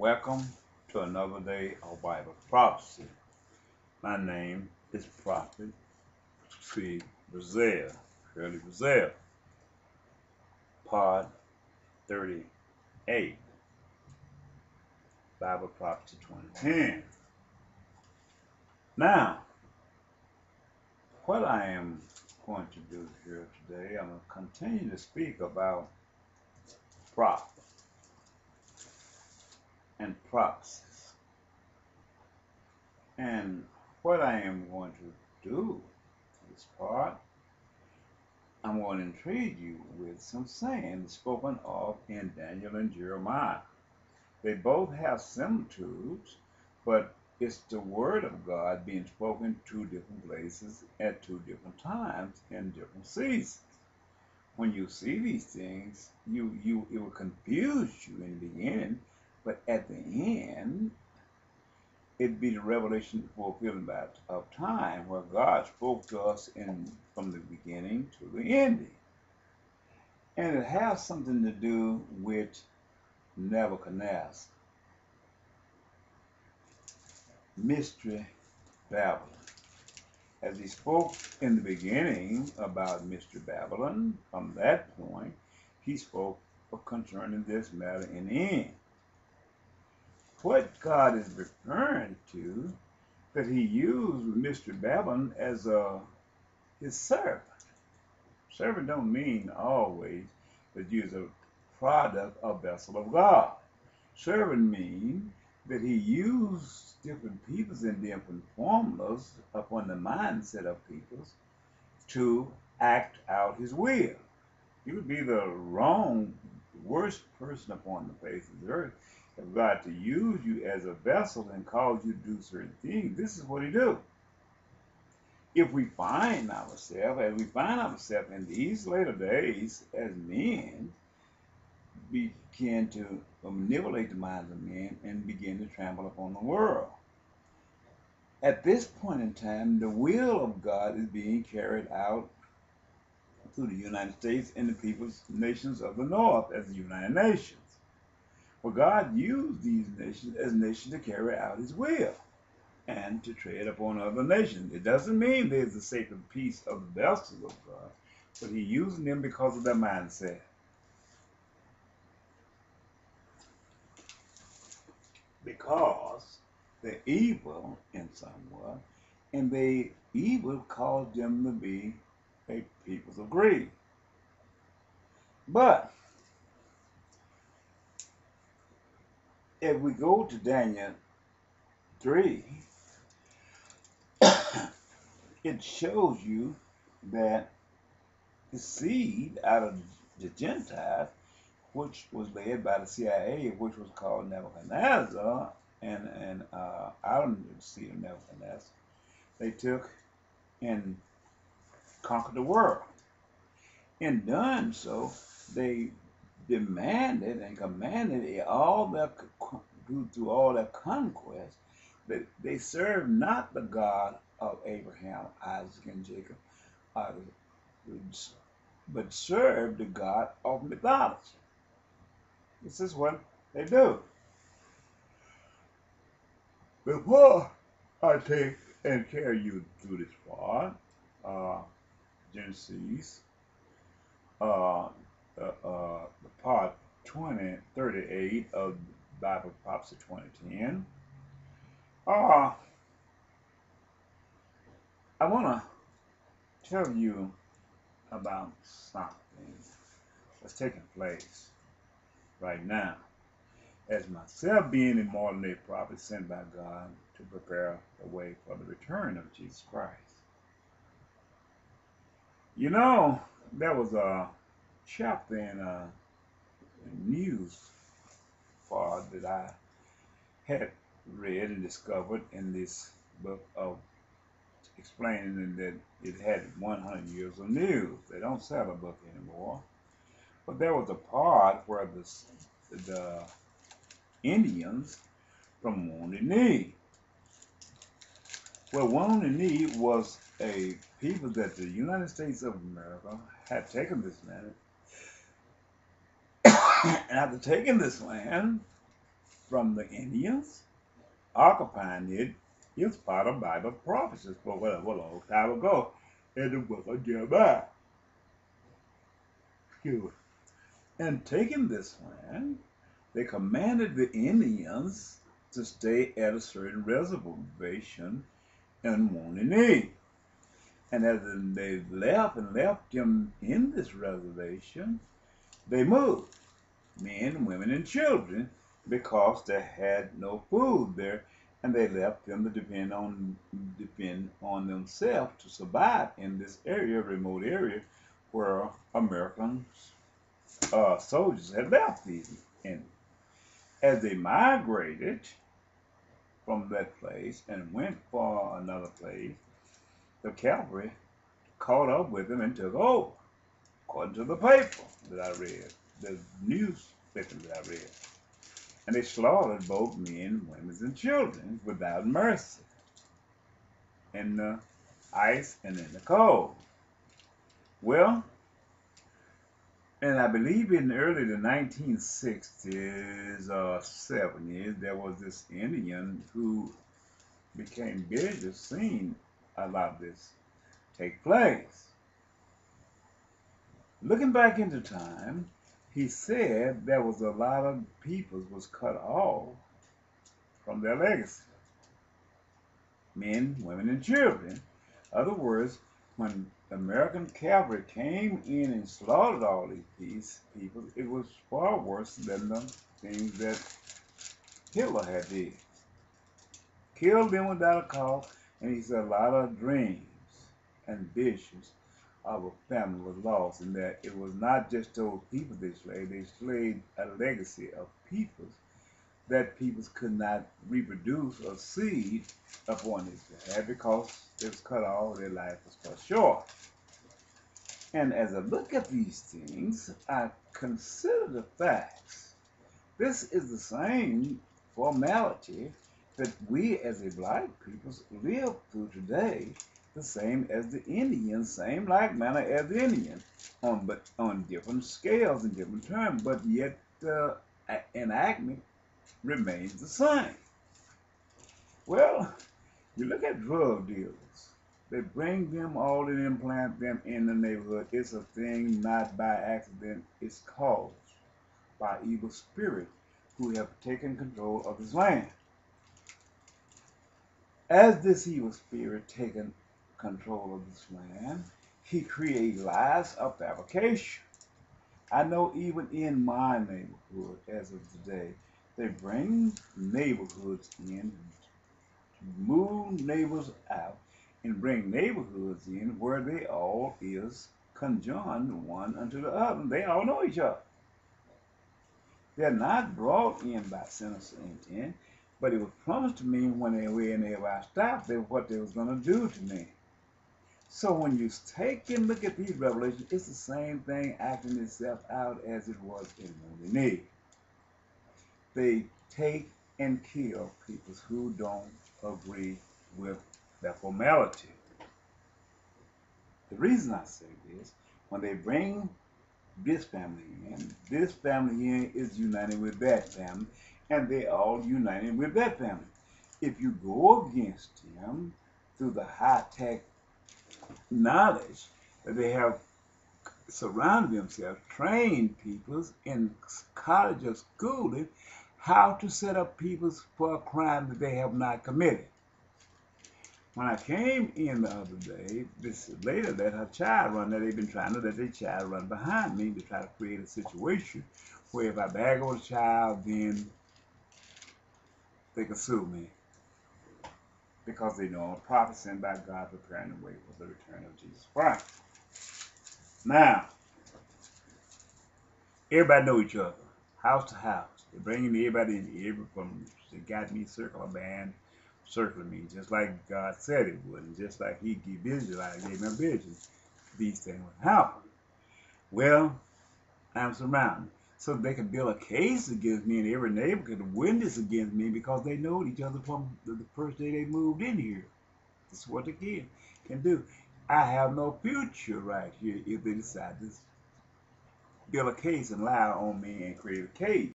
Welcome to another day of Bible prophecy. My name is Prophet C. Brazil, Shirley Brazil, Part 38, Bible Prophecy 2010. Now, what I am going to do here today, I'm going to continue to speak about prophet and prophecies. And what I am going to do in this part, I'm going to intrigue you with some sayings spoken of in Daniel and Jeremiah. They both have similitudes, but it's the word of God being spoken two different places at two different times in different seasons. When you see these things, it will confuse you in the beginning, but at the end, it'd be the revelation fulfillment of time where God spoke to us from the beginning to the ending. And it has something to do with Nebuchadnezzar, Mystery Babylon. As he spoke in the beginning about Mystery Babylon, from that point, he spoke concerning this matter in the end. What God is referring to, that he used Mystery Babylon as his servant. Servant don't mean always that you're a product or vessel of God. Servant means that he used different peoples and different formulas upon the mindset of peoples to act out his will. You would be the worst person upon the face of the earth if God to use you as a vessel and cause you to do certain things. This is what he do. If we find ourselves in these later days as men, begin to manipulate the minds of men and begin to trample upon the world. At this point in time, the will of God is being carried out through the United States and the people's nations of the North as the United Nations. Well, God used these nations as nations to carry out his will and to tread upon other nations. It doesn't mean there's a sacred peace of the vessels of God, but he using them because of their mindset. Because they're evil in somewhat, and they evil caused them to be a people of greed. But if we go to Daniel 3, it shows you that the seed out of the Gentiles, which was led by the CIA, which was called Nebuchadnezzar, and out of the seed of Nebuchadnezzar, they took and conquered the world. In doing so, they demanded and commanded through all their conquest that they serve not the God of Abraham, Isaac, and Jacob, but serve the God of mythology. This is what they do. Before I take and carry you through this part, Genesis, the part 38 of Bible Prophecy 2010, I want to tell you about something that's taking place right now. As myself being a modern day prophet sent by God to prepare the way for the return of Jesus Christ. You know, there was a chapter in a news part that I had read and discovered in this book of explaining that it had 100 years of news. They don't sell a book anymore. But there was a part where the Indians from Wounded Knee. Well, Wounded Knee was a people that the United States of America had taken this land. And after taking this land, from the Indians occupying it is part of Bible prophecies for a long time ago in the book of Jeremiah. And taking this land, they commanded the Indians to stay at a certain reservation in Wooney. And as they left them in this reservation, they moved, men, women, and children, because they had no food there, and they left them to depend on themselves to survive in this area, remote area, where American soldiers had left these. And as they migrated from that place and went for another place, the cavalry caught up with them and took over, according to the paper that I read, the newspaper that I read. And they slaughtered both men, women, and children without mercy in the ice and in the cold. Well, and I believe in early the 1960s or 70s, there was this Indian who became visually seen a lot of this take place. Looking back into time, he said there was a lot of people was cut off from their legacy. Men, women, and children. In other words, when the American cavalry came in and slaughtered all these people, it was far worse than the things that Hitler had did. Killed them without a cause, and he said a lot of dreams and visions of a family was lost, and that it was not just those people they slayed a legacy of peoples that peoples could not reproduce or seed upon this behalf because it was cut off, their life was cut short. And as I look at these things, I consider the facts. This is the same formality that we as a black people live through today, the same as the Indians, same like manner as the Indian, but on different scales and different terms, but yet the enactment remains the same. Well, you look at drug dealers. They bring them all and implant them in the neighborhood. It's a thing not by accident. It's caused by evil spirits who have taken control of this land. As this evil spirit taken control of this land, he created lies of fabrication. I know even in my neighborhood, as of today, they bring neighborhoods in, move neighbors out, and bring neighborhoods in where they all is conjoined one unto the other. They all know each other. They're not brought in by sinister intent, but it was promised to me when they were in there I stopped there what they was going to do to me. So when you take and look at these revelations, it's the same thing acting itself out as it was in Wooney. They take and kill people who don't agree with their formality. The reason I say this, when they bring this family in is united with that family, and they all united with that family. If you go against them through the high-tech knowledge that they have surrounded themselves, trained people in college or schooling, how to set up people for a crime that they have not committed. When I came in the other day, this lady let her child run. Now they've been trying to let their child run behind me to try to create a situation where if I bag over the child, then they can sue me. Because they know I'm a prophet sent by God preparing the way for the return of Jesus Christ. Now, everybody know each other, house to house. They're bringing everybody in, they got me circle a band, circling me, just like God said it would, and just like he gave me a vision, these things would happen. Well, I'm surrounded. So they can build a case against me, and every neighbor can witness against me because they know each other from the first day they moved in here. This is what they can do. I have no future right here if they decide to build a case and lie on me and create a case.